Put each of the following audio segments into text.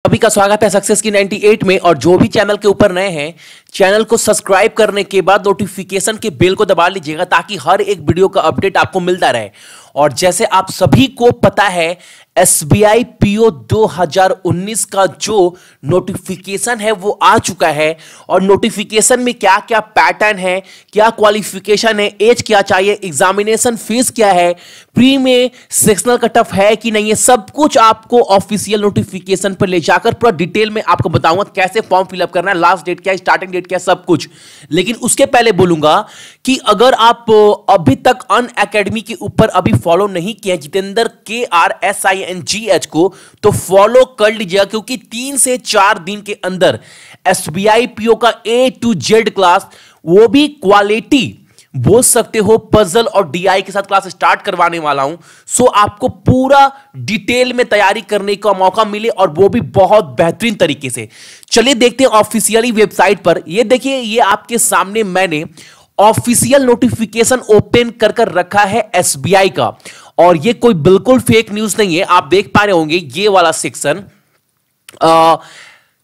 सभी का स्वागत है सक्सेस की 98 में। और जो भी चैनल के ऊपर नए हैं, चैनल को सब्सक्राइब करने के बाद नोटिफिकेशन के बेल को दबा लीजिएगा ताकि हर एक वीडियो का अपडेट आपको मिलता रहे। और जैसे आप सभी को पता है, एसबीआई पीओ 2019 का जो नोटिफिकेशन है वो आ चुका है। और नोटिफिकेशन में क्या क्या पैटर्न है, क्या क्वालिफिकेशन है, एज क्या चाहिए, एग्जामिनेशन फीस क्या है, प्री में सेक्शनल कट ऑफ है कि नहीं, ये सब कुछ आपको ऑफिशियल नोटिफिकेशन पर ले जाकर पूरा डिटेल में आपको बताऊंगा कैसे फॉर्म फिलअप करना है, लास्ट डेट क्या है, स्टार्टिंग डेट क्या है, सब कुछ। लेकिन उसके पहले बोलूंगा कि अगर आप अभी तक अनअकैडमी के ऊपर अभी फॉलो नहीं किया जितेंद्र KRSINGH को, तो फॉलो कर लीजिएगा, क्योंकि 3 से 4 दिन के अंदर एसबीआई पीओ का A to Z क्लास, वो भी क्वालिटी बोल सकते हो, पजल और डीआई के साथ क्लास स्टार्ट करवाने वाला हूं। सो आपको पूरा डिटेल में तैयारी करने का मौका मिले और वो भी बहुत बेहतरीन तरीके से। चलिए देखते हैं ऑफिशियली वेबसाइट पर। ये देखिए, ये आपके सामने मैंने ऑफिशियल नोटिफिकेशन ओपन कर रखा है एसबीआई का। और ये कोई बिल्कुल फेक न्यूज नहीं है। आप देख पा रहे होंगे ये वाला सेक्शन,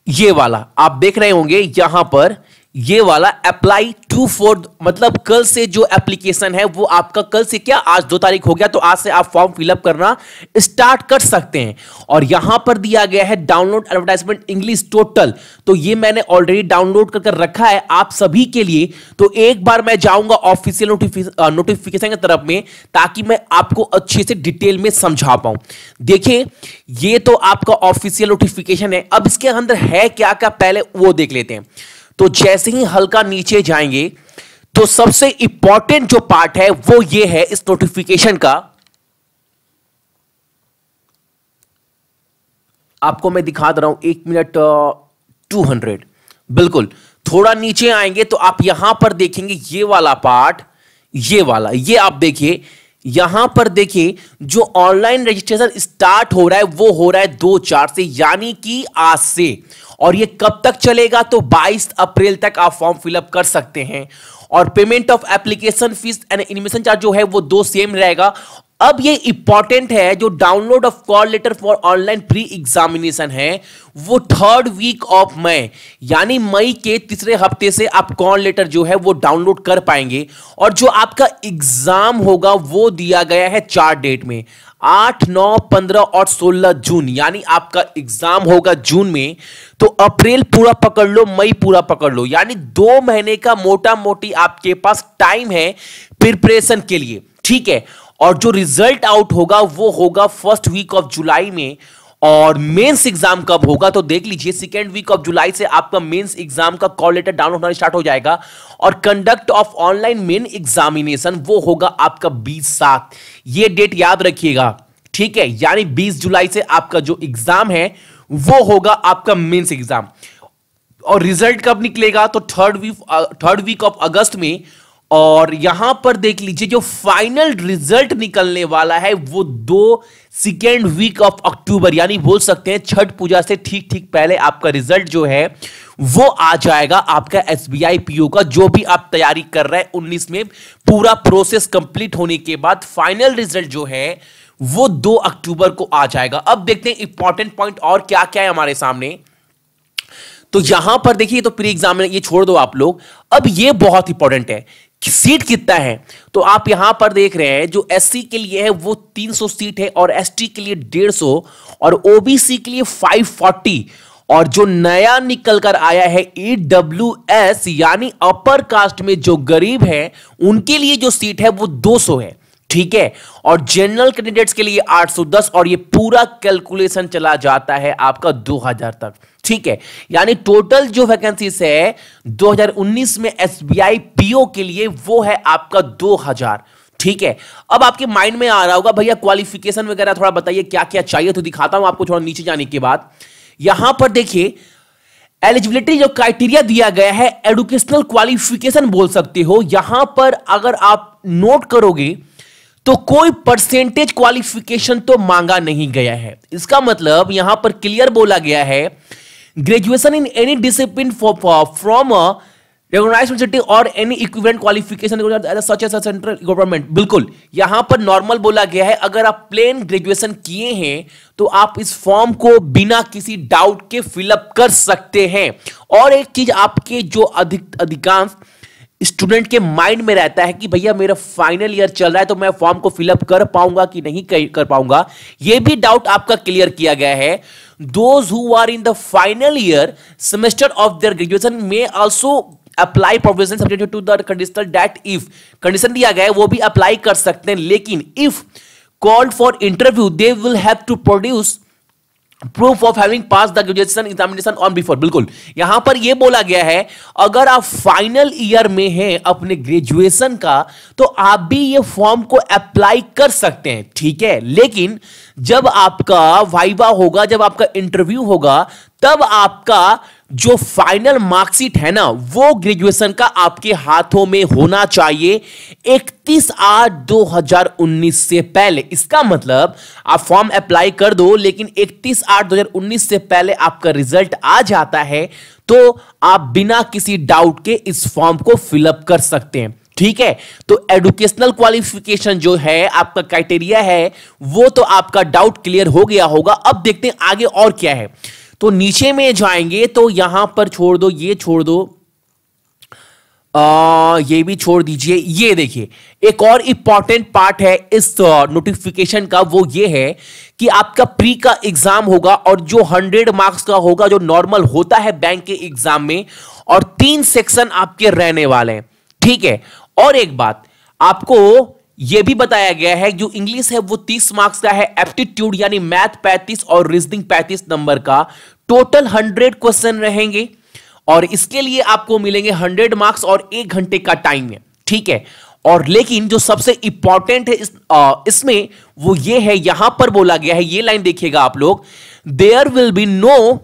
ये वाला आप देख रहे होंगे यहां पर, ये वाला अप्लाई टू फॉर, मतलब कल से जो एप्लीकेशन है वो आपका कल से क्या, आज 2 तारीख हो गया, तो आज से आप फॉर्म फिलअप करना स्टार्ट कर सकते हैं। और यहां पर दिया गया है डाउनलोड एडवर्टाइजमेंट इंग्लिश टोटल, तो ये मैंने ऑलरेडी डाउनलोड कर रखा है आप सभी के लिए। तो एक बार मैं जाऊंगा ऑफिशियल नोटिफिकेशन की तरफ में, ताकि मैं आपको अच्छे से डिटेल में समझा पाऊं। देखिए, ये तो आपका ऑफिशियल नोटिफिकेशन है। अब इसके अंदर है क्या क्या, पहले वो देख लेते हैं। तो जैसे ही हल्का नीचे जाएंगे तो सबसे इंपॉर्टेंट जो पार्ट है वो ये है इस नोटिफिकेशन का। आपको मैं दिखा दे रहा हूं, 1 मिनट 200, बिल्कुल। थोड़ा नीचे आएंगे तो आप यहां पर देखेंगे ये वाला पार्ट, ये वाला, ये आप देखिए यहां पर देखिए, जो ऑनलाइन रजिस्ट्रेशन स्टार्ट हो रहा है वो हो रहा है 2/4 से, यानी कि आज से। और ये कब तक चलेगा, तो 22 अप्रैल तक आप फॉर्म फिलअप कर सकते हैं। और payment of application fees and admission charge जो है वो 2 सेम रहेगा। अब ये इंपॉर्टेंट है, जो download of call letter for online pre examination है वो 3rd वीक ऑफ मई, यानी मई के 3रे हफ्ते से आप कॉल लेटर जो है वो डाउनलोड कर पाएंगे। और जो आपका एग्जाम होगा वो दिया गया है 4 डेट में, 8, 9, 15 और 16 जून, यानी आपका एग्जाम होगा जून में। तो अप्रैल पूरा पकड़ लो, मई पूरा पकड़ लो, यानी 2 महीने का मोटा मोटी आपके पास टाइम है प्रिपरेशन के लिए, ठीक है। और जो रिजल्ट आउट होगा वो होगा 1st वीक ऑफ जुलाई में। और मेंस एग्जाम कब होगा, तो देख लीजिए 2nd वीक ऑफ जुलाई से आपका मेंस एग्जाम का कॉल लेटर डाउनलोड होना स्टार्ट हो जाएगा। और conduct of online main examination वो होगा आपका 20/7, ये डेट याद रखिएगा, ठीक है। यानी 20 जुलाई से आपका जो एग्जाम है वो होगा आपका मेंस एग्जाम। और रिजल्ट कब निकलेगा, तो 3rd वीक ऑफ अगस्त में। और यहां पर देख लीजिए, जो फाइनल रिजल्ट निकलने वाला है वो 2nd वीक ऑफ अक्टूबर, यानी बोल सकते हैं छठ पूजा से ठीक पहले आपका रिजल्ट जो है वो आ जाएगा आपका एसबीआई पीओ का। जो भी आप तैयारी कर रहे हैं 19 में, पूरा प्रोसेस कंप्लीट होने के बाद फाइनल रिजल्ट जो है वो 2 अक्टूबर को आ जाएगा। अब देखते हैं इंपॉर्टेंट पॉइंट और क्या क्या है हमारे सामने। तो यहां पर देखिए, तो प्री एग्जाम ये छोड़ दो आप लोग, अब ये बहुत इंपॉर्टेंट है, सीट कितना है। तो आप यहां पर देख रहे हैं, जो एससी के लिए है वो 300 सीट है, और एसटी के लिए 150, और ओबीसी के लिए 540। और जो नया निकल कर आया है EWS, यानी अपर कास्ट में जो गरीब है उनके लिए जो सीट है वो 200 है, ठीक है। और जनरल कैंडिडेट्स के लिए 810, और ये पूरा कैलकुलेशन चला जाता है आपका 2000 तक, ठीक है। यानी टोटल जो वैकेंसीज है 2019 में एसबीआई पीओ के लिए वो है आपका 2000, ठीक है। अब आपके माइंड में आ रहा होगा, भैया क्वालिफिकेशन वगैरह थोड़ा बताइए क्या क्या चाहिए, तो दिखाता हूं आपको थोड़ा नीचे जाने के बाद। यहां पर देखिए, एलिजिबिलिटी जो क्राइटेरिया दिया गया है, एजुकेशनल क्वालिफिकेशन बोल सकते हो। यहां पर अगर आप नोट करोगे तो कोई परसेंटेज क्वालिफिकेशन तो मांगा नहीं गया है। इसका मतलब यहां पर क्लियर बोला गया है, graduation in any discipline from recognized university और any equivalent qualification such as a central government। बिल्कुल यहां पर नॉर्मल बोला गया है, अगर आप प्लेन ग्रेजुएशन किए हैं तो आप इस फॉर्म को बिना किसी डाउट के फिलअप कर सकते हैं। और एक चीज आपके जो अधिकांश स्टूडेंट के माइंड में रहता है कि भैया मेरा फाइनल ईयर चल रहा है तो मैं फॉर्म को फिलअप कर पाऊंगा कि नहीं कर पाऊंगा, यह भी डाउट आपका क्लियर किया गया है। Those who are in the final year semester of their graduation में also apply provision subject to the conditional that if condition दिया गया है वो भी अप्लाई कर सकते हैं, लेकिन if called for interview they will have to produce proof of having pass the graduation examination on before. बिल्कुल यहां पर यह बोला गया है अगर आप फाइनल ईयर में हैं अपने ग्रेजुएशन का तो आप भी ये फॉर्म को अप्लाई कर सकते हैं, ठीक है। लेकिन जब आपका वाइवा होगा, जब आपका इंटरव्यू होगा, तब आपका जो फाइनल मार्कशीट है ना वो ग्रेजुएशन का आपके हाथों में होना चाहिए 31/8/2019 से पहले। इसका मतलब आप फॉर्म अप्लाई कर दो लेकिन 31/8/2019 से पहले आपका रिजल्ट आ जाता है तो आप बिना किसी डाउट के इस फॉर्म को फिलअप कर सकते हैं, ठीक है। तो एजुकेशनल क्वालिफिकेशन जो है आपका क्राइटेरिया है वो तो आपका डाउट क्लियर हो गया होगा। अब देखते हैं आगे और क्या है। तो नीचे में जाएंगे तो यहां पर छोड़ दो, ये छोड़ दो, ये भी छोड़ दीजिए। ये देखिए एक और इंपॉर्टेंट पार्ट है इस नोटिफिकेशन का, वो ये है कि आपका प्री का एग्जाम होगा और जो 100 मार्क्स का होगा जो नॉर्मल होता है बैंक के एग्जाम में, और 3 सेक्शन आपके रहने वाले हैं, ठीक है। और एक बात आपको यह भी बताया गया है जो इंग्लिश है वो 30 मार्क्स का है, एप्टीट्यूड यानी मैथ 35 और रीजनिंग 35 नंबर का, टोटल 100 क्वेश्चन रहेंगे और इसके लिए आपको मिलेंगे 100 मार्क्स और 1 घंटे का टाइम है, ठीक है। और लेकिन जो सबसे इंपॉर्टेंट है इसमें वो ये है, यहां पर बोला गया है, ये लाइन देखिएगा आप लोग, there will be no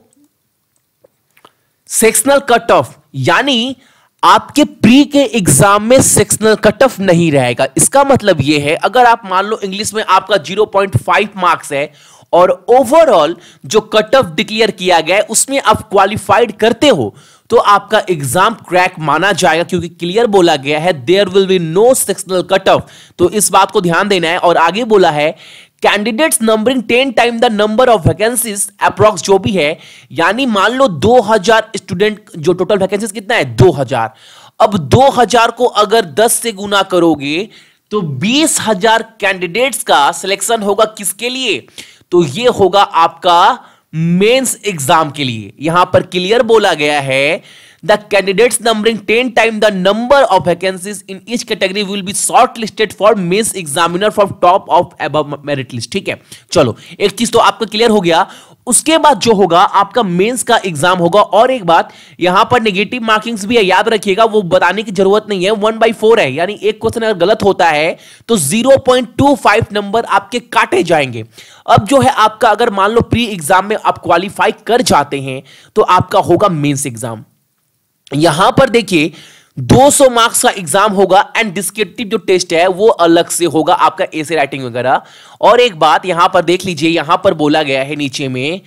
sectional cut off, यानी आपके प्री के एग्जाम में सेक्शनल कट ऑफ नहीं रहेगा। इसका मतलब यह है अगर आप मान लो इंग्लिश में आपका 0.5 मार्क्स है और ओवरऑल जो कट ऑफ डिक्लेयर किया गया है उसमें आप क्वालिफाइड करते हो तो आपका एग्जाम क्रैक माना जाएगा, क्योंकि क्लियर बोला गया है there will be no sectional cut off. तो इस बात को ध्यान देना है। और आगे बोला है candidates numbering 10 time the number of vacancies approx, जो भी है, यानी मान लो 2000 स्टूडेंट, जो टोटल वैकेंसीज कितना है 2000, अब 2000 को अगर 10 से गुना करोगे तो 20,000 कैंडिडेट्स का सिलेक्शन होगा। किसके लिए? तो ये होगा आपका मेंस एग्जाम के लिए। यहां पर क्लियर बोला गया है the candidates numbering 10 time the number of vacancies in each category will be short listed for mains examiner from top of above merit list, ठीक है। चलो एक चीज तो आपका क्लियर हो गया। उसके बाद जो होगा आपका मेंस का एग्जाम होगा। और एक बात यहां पर नेगेटिव मार्किंग्स भी है, याद रखिएगा, वो बताने की जरूरत नहीं है, 1/4 है, यानी एक क्वेश्चन अगर गलत होता है तो 0.25 नंबर आपके काटे जाएंगे। अब जो है आपका अगर मान लो प्री एग्जाम में आप क्वालिफाई कर जाते हैं तो आपका होगा मेंस एग्जाम। यहां पर देखिए 200 मार्क्स का एग्जाम होगा एंड डिस्क्रिप्टिव जो टेस्ट है वो अलग से होगा, आपका एसे राइटिंग वगैरह। और एक बात यहां पर देख लीजिए, यहां पर बोला गया है नीचे में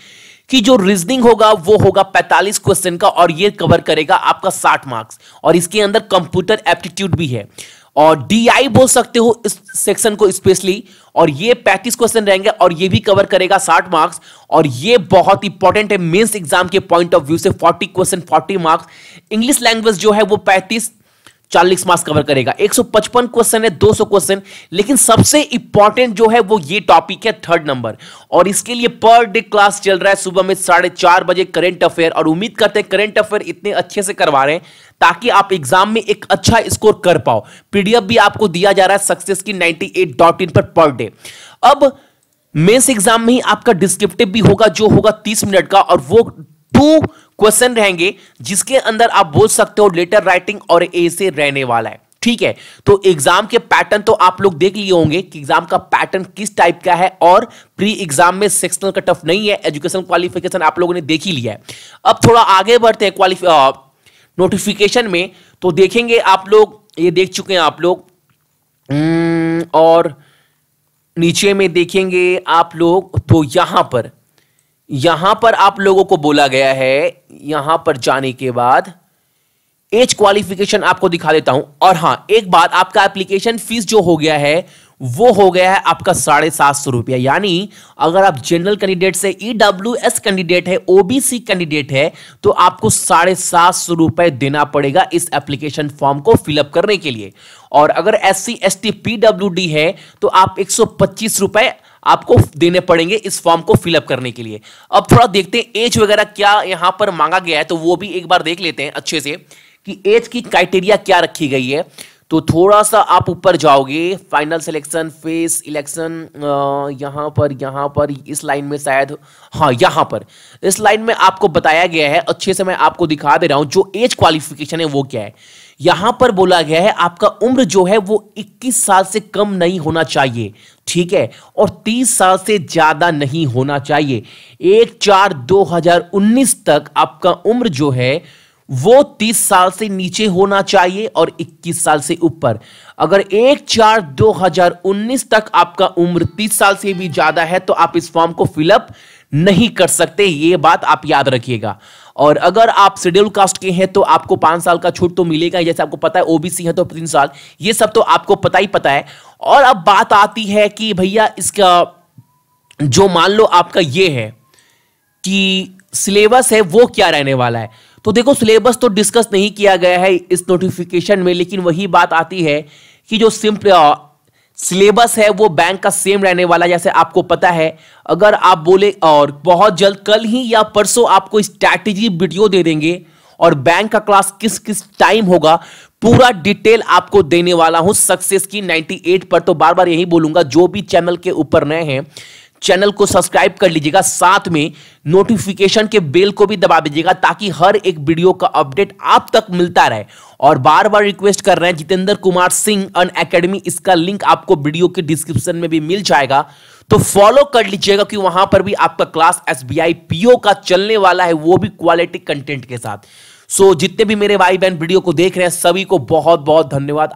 कि जो रीजनिंग होगा वो होगा 45 क्वेश्चन का और ये कवर करेगा आपका 60 मार्क्स, और इसके अंदर कंप्यूटर एप्टीट्यूड भी है और डीआई बोल सकते हो इस सेक्शन को स्पेशली। और ये 35 क्वेश्चन रहेंगे और ये भी कवर करेगा 60 मार्क्स। और ये बहुत इंपॉर्टेंट है मेंस एग्जाम के पॉइंट ऑफ व्यू से, 40 क्वेश्चन 40 मार्क्स। इंग्लिश लैंग्वेज जो है वो 35-40 मार्क्स कवर करेगा। 155 क्वेश्चन है, 200 क्वेश्चन। लेकिन सबसे इंपॉर्टेंट जो है वो ये टॉपिक है 3rd नंबर, और इसके लिए पर डे क्लास चल रहा है सुबह में 4:30 बजे करंट अफेयर। और उम्मीद करते हैं करंट अफेयर इतने अच्छे से करवा रहे हैं ताकि आप एग्जाम में एक अच्छा स्कोर कर पाओ। पीडीएफ भी आपको दिया जा रहा है सक्सेस की 98.in पर डे। अब मेंस एग्जाम में ही आपका डिस्क्रिप्टिव भी होगा जो होगा 30 मिनट का, और वो 2 क्वेश्चन रहेंगे जिसके अंदर आप बोल सकते हो लेटर राइटिंग और ऐसे रहने वाला है, ठीक है। तो एग्जाम के पैटर्न तो आप लोग देख लिए होंगे कि एग्जाम का पैटर्न किस टाइप का है, और प्री एग्जाम में सेक्शनल कट ऑफ नहीं है, एजुकेशन क्वालिफिकेशन आप लोगों ने देख ही लिया है। अब थोड़ा आगे बढ़ते हैं नोटिफिकेशन में, तो देखेंगे आप लोग, ये देख चुके हैं आप लोग, और नीचे में देखेंगे आप लोग तो यहां पर आप लोगों को बोला गया है, यहां पर जाने के बाद एज क्वालिफिकेशन आपको दिखा देता हूं। और हां, एक बात, आपका एप्लीकेशन फीस जो हो गया है वो हो गया है आपका 750 रुपया। यानी अगर आप जनरल कैंडिडेट से ईडब्ल्यूएस कैंडिडेट है, ओबीसी कैंडिडेट है, तो आपको 750 रुपए देना पड़ेगा इस एप्लीकेशन फॉर्म को फिलअप करने के लिए। और अगर एससी एसटी पीडब्ल्यूडी है तो आप 125 रुपए आपको देने पड़ेंगे इस फॉर्म को फिलअप करने के लिए। अब थोड़ा देखते हैं एज वगैरह क्या यहां पर मांगा गया है, तो वो भी एक बार देख लेते हैं अच्छे से कि एज की क्राइटेरिया क्या रखी गई है। तो थोड़ा सा आप ऊपर जाओगे, फाइनल सिलेक्शन, फेस इलेक्शन, यहां पर इस लाइन में शायद, हाँ यहां पर इस लाइन में आपको बताया गया है, अच्छे से मैं आपको दिखा दे रहा हूं जो एज क्वालिफिकेशन है वो क्या है। यहां पर बोला गया है आपका उम्र जो है वो 21 साल से कम नहीं होना चाहिए, ठीक है, और 30 साल से ज्यादा नहीं होना चाहिए। 1/4/2019 तक आपका उम्र जो है वो 30 साल से नीचे होना चाहिए और 21 साल से ऊपर। अगर 1/4/2019 तक आपका उम्र 30 साल से भी ज्यादा है तो आप इस फॉर्म को फिलअप नहीं कर सकते, ये बात आप याद रखिएगा। और अगर आप शेड्यूल कास्ट के हैं तो आपको 5 साल का छूट तो मिलेगा, जैसे आपको पता है ओबीसी है तो 3 साल, ये सब तो आपको पता है। और अब बात आती है कि भैया इसका जो मान लो आपका ये है कि सिलेबस है वो क्या रहने वाला है। तो देखो, सिलेबस तो डिस्कस नहीं किया गया है इस नोटिफिकेशन में, लेकिन वही बात आती है कि जो सिंपल सिलेबस है वो बैंक का सेम रहने वाला है। जैसे आपको पता है, अगर आप बोले और बहुत जल्द कल ही या परसों आपको स्ट्रैटेजी वीडियो दे देंगे और बैंक का क्लास किस किस टाइम होगा पूरा डिटेल आपको देने वाला हूं सक्सेस की 98 पर। तो बार बार यही बोलूंगा, जो भी चैनल के ऊपर नए हैं चैनल को सब्सक्राइब कर लीजिएगा, साथ में नोटिफिकेशन के बेल को भी दबा दीजिएगा ताकि हर एक वीडियो का अपडेट आप तक मिलता रहे। और बार बार रिक्वेस्ट कर रहे हैं, जितेंद्र कुमार सिंह अनअकैडमी, इसका लिंक आपको वीडियो के डिस्क्रिप्शन में भी मिल जाएगा, तो फॉलो कर लीजिएगा कि वहां पर भी आपका क्लास एसबीआई पीओ का चलने वाला है, वो भी क्वालिटी कंटेंट के साथ। सो जितने भी मेरे भाई बहन वीडियो को देख रहे हैं सभी को बहुत बहुत धन्यवाद।